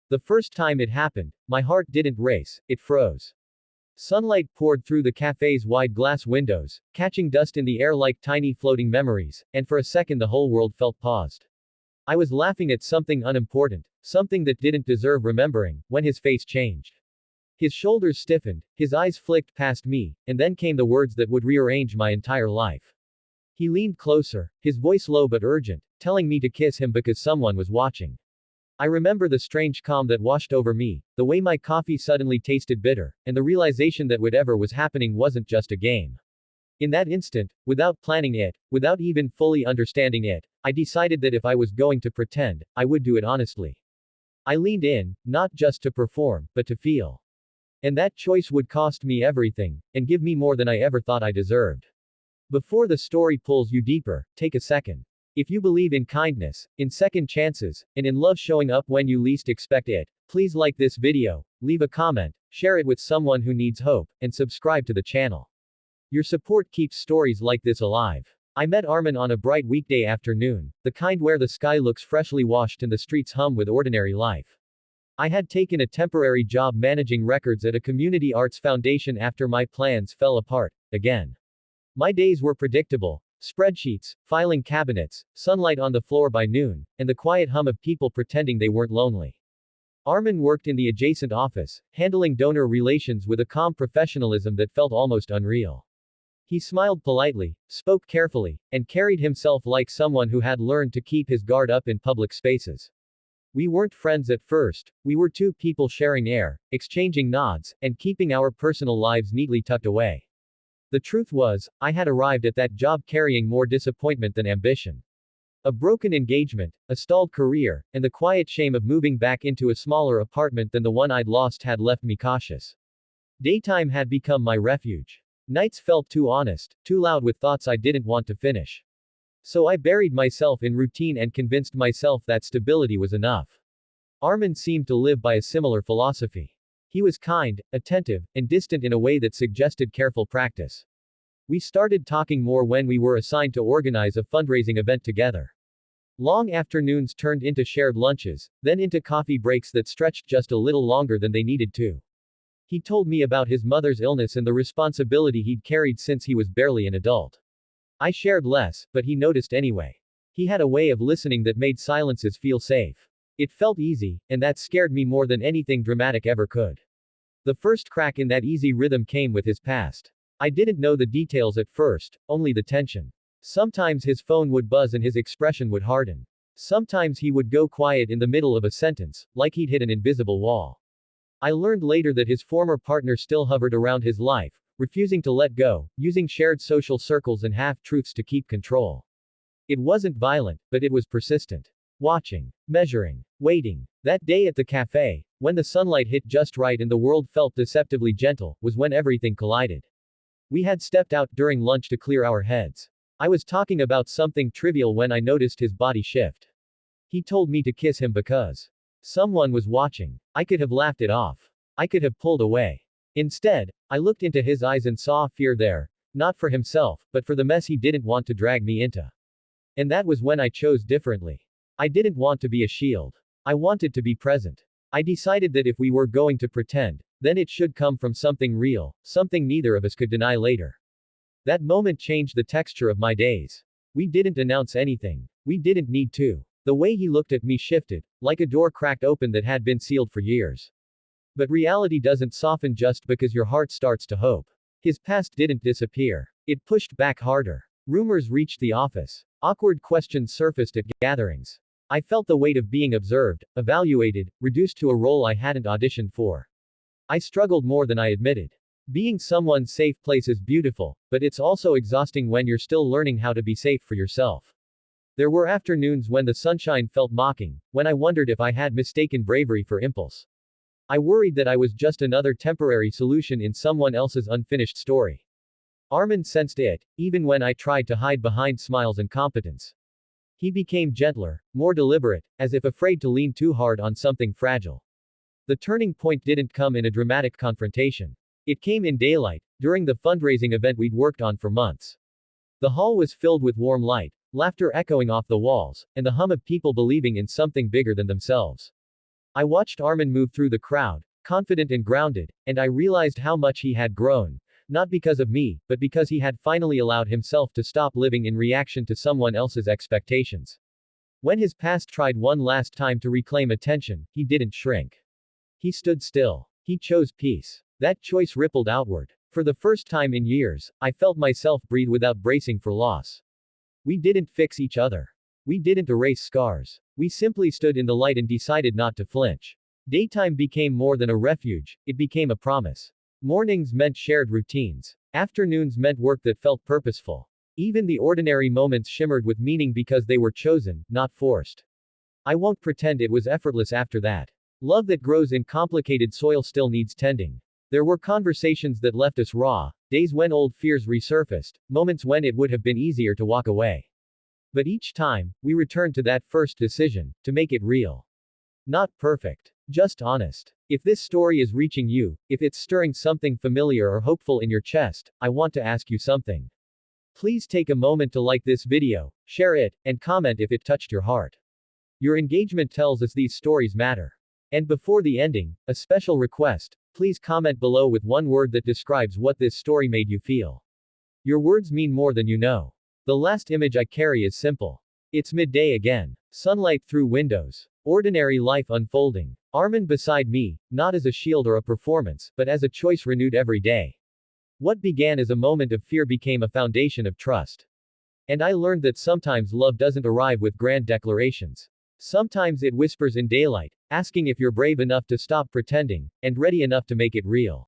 The first time it happened, my heart didn't race, it froze. Sunlight poured through the cafe's wide glass windows, catching dust in the air like tiny floating memories, and for a second the whole world felt paused. I was laughing at something unimportant, something that didn't deserve remembering, when his face changed. His shoulders stiffened, his eyes flicked past me, and then came the words that would rearrange my entire life. He leaned closer, his voice low but urgent, telling me to kiss him because someone was watching. I remember the strange calm that washed over me, the way my coffee suddenly tasted bitter, and the realization that whatever was happening wasn't just a game. In that instant, without planning it, without even fully understanding it, I decided that if I was going to pretend, I would do it honestly. I leaned in, not just to perform, but to feel. And that choice would cost me everything, and give me more than I ever thought I deserved. Before the story pulls you deeper, take a second. If you believe in kindness, in second chances, and in love showing up when you least expect it, please like this video, leave a comment, share it with someone who needs hope, and subscribe to the channel. Your support keeps stories like this alive. I met Armin on a bright weekday afternoon, the kind where the sky looks freshly washed and the streets hum with ordinary life. I had taken a temporary job managing records at a community arts foundation after my plans fell apart, again. My days were predictable. Spreadsheets, filing cabinets, sunlight on the floor by noon, and the quiet hum of people pretending they weren't lonely. Armin worked in the adjacent office, handling donor relations with a calm professionalism that felt almost unreal. He smiled politely, spoke carefully, and carried himself like someone who had learned to keep his guard up in public spaces. We weren't friends at first, we were two people sharing air, exchanging nods, and keeping our personal lives neatly tucked away. The truth was, I had arrived at that job carrying more disappointment than ambition. A broken engagement, a stalled career, and the quiet shame of moving back into a smaller apartment than the one I'd lost had left me cautious. Daytime had become my refuge. Nights felt too honest, too loud with thoughts I didn't want to finish. So I buried myself in routine and convinced myself that stability was enough. Armin seemed to live by a similar philosophy. He was kind, attentive, and distant in a way that suggested careful practice. We started talking more when we were assigned to organize a fundraising event together. Long afternoons turned into shared lunches, then into coffee breaks that stretched just a little longer than they needed to. He told me about his mother's illness and the responsibility he'd carried since he was barely an adult. I shared less, but he noticed anyway. He had a way of listening that made silences feel safe. It felt easy, and that scared me more than anything dramatic ever could. The first crack in that easy rhythm came with his past. I didn't know the details at first, only the tension. Sometimes his phone would buzz and his expression would harden. Sometimes he would go quiet in the middle of a sentence, like he'd hit an invisible wall. I learned later that his former partner still hovered around his life, refusing to let go, using shared social circles and half-truths to keep control. It wasn't violent, but it was persistent. Watching, measuring, waiting. That day at the cafe, when the sunlight hit just right and the world felt deceptively gentle, was when everything collided. We had stepped out during lunch to clear our heads. I was talking about something trivial when I noticed his body shift. He told me to kiss him because someone was watching. I could have laughed it off. I could have pulled away. Instead, I looked into his eyes and saw fear there, not for himself, but for the mess he didn't want to drag me into. And that was when I chose differently. I didn't want to be a shield. I wanted to be present. I decided that if we were going to pretend, then it should come from something real, something neither of us could deny later. That moment changed the texture of my days. We didn't announce anything. We didn't need to. The way he looked at me shifted, like a door cracked open that had been sealed for years. But reality doesn't soften just because your heart starts to hope. His past didn't disappear. It pushed back harder. Rumors reached the office. Awkward questions surfaced at gatherings. I felt the weight of being observed, evaluated, reduced to a role I hadn't auditioned for. I struggled more than I admitted. Being someone's safe place is beautiful, but it's also exhausting when you're still learning how to be safe for yourself. There were afternoons when the sunshine felt mocking, when I wondered if I had mistaken bravery for impulse. I worried that I was just another temporary solution in someone else's unfinished story. Armin sensed it, even when I tried to hide behind smiles and competence. He became gentler, more deliberate, as if afraid to lean too hard on something fragile. The turning point didn't come in a dramatic confrontation. It came in daylight, during the fundraising event we'd worked on for months. The hall was filled with warm light, laughter echoing off the walls, and the hum of people believing in something bigger than themselves. I watched Armin move through the crowd, confident and grounded, and I realized how much he had grown. Not because of me, but because he had finally allowed himself to stop living in reaction to someone else's expectations. When his past tried one last time to reclaim attention, he didn't shrink. He stood still. He chose peace. That choice rippled outward. For the first time in years, I felt myself breathe without bracing for loss. We didn't fix each other. We didn't erase scars. We simply stood in the light and decided not to flinch. Daytime became more than a refuge, it became a promise. Mornings meant shared routines. Afternoons meant work that felt purposeful. Even the ordinary moments shimmered with meaning because they were chosen, not forced. I won't pretend it was effortless after that. Love that grows in complicated soil still needs tending. There were conversations that left us raw, days when old fears resurfaced, moments when it would have been easier to walk away. But each time, we returned to that first decision, to make it real. Not perfect. Just honest. If this story is reaching you, if it's stirring something familiar or hopeful in your chest, I want to ask you something. Please take a moment to like this video, share it, and comment if it touched your heart. Your engagement tells us these stories matter. And before the ending, a special request, please comment below with one word that describes what this story made you feel. Your words mean more than you know. The last image I carry is simple. It's midday again. Sunlight through windows. Ordinary life unfolding. Armin beside me, not as a shield or a performance, but as a choice renewed every day. What began as a moment of fear became a foundation of trust. And I learned that sometimes love doesn't arrive with grand declarations. Sometimes it whispers in daylight, asking if you're brave enough to stop pretending, and ready enough to make it real.